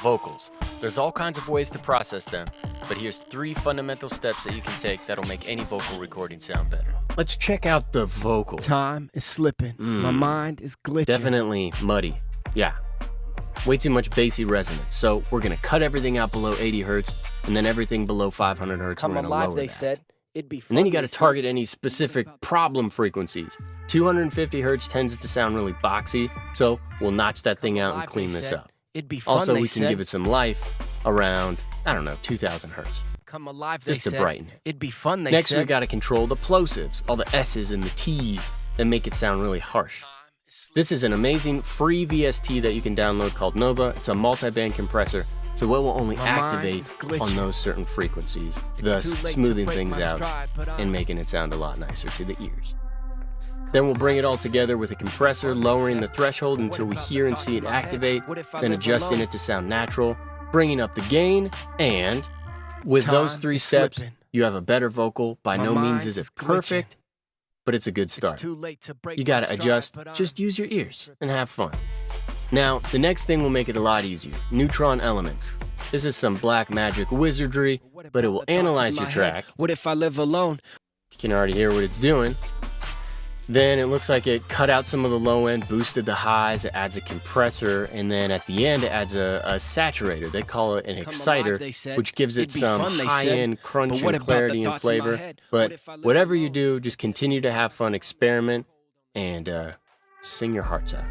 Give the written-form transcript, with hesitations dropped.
vocals. There's all kinds of ways to process them, but here's 3 fundamental steps that you can take that'll make any vocal recording sound better. Let's check out the vocal. Time is slipping. My mind is glitching. Definitely muddy. Yeah. Way too much bassy resonance. So we're gonna cut everything out below 80 hertz, and then everything below 500 hertz, Come we're gonna alive, lower they that. said. It'd be fun. And then you gotta target any specific problem frequencies. 250 hertz tends to sound really boxy, so we'll notch that thing out and clean this up. It'd be fun, Also, they we can said. give it some life around, I don't know, 2000 hertz. Come alive, they Just to said. brighten it. It'd be fun, they Next, said. we gotta control the plosives, all the S's and the T's that make it sound really harsh. This is an amazing free VST that you can download called Nova. It's a multi-band compressor, so it will only activate on those certain frequencies, thus smoothing things out and making it sound a lot nicer to the ears. Then we'll bring it all together with a compressor, lowering the threshold until we hear and see it activate, then adjusting it to sound natural, bringing up the gain, and with those 3 steps, you have a better vocal. By no means is it perfect, but it's a good start. You gotta adjust, just use your ears and have fun. Now, the next thing will make it a lot easier, neutron elements. This is some black magic wizardry, but it will analyze your track. What if I live alone? You can already hear what it's doing. Then it looks like it cut out some of the low end, boosted the highs, it adds a compressor, and then at the end it adds a saturator. They call it an exciter, which gives it some high-end crunch and clarity and flavor. But whatever you do, just continue to have fun, experiment, and sing your hearts out.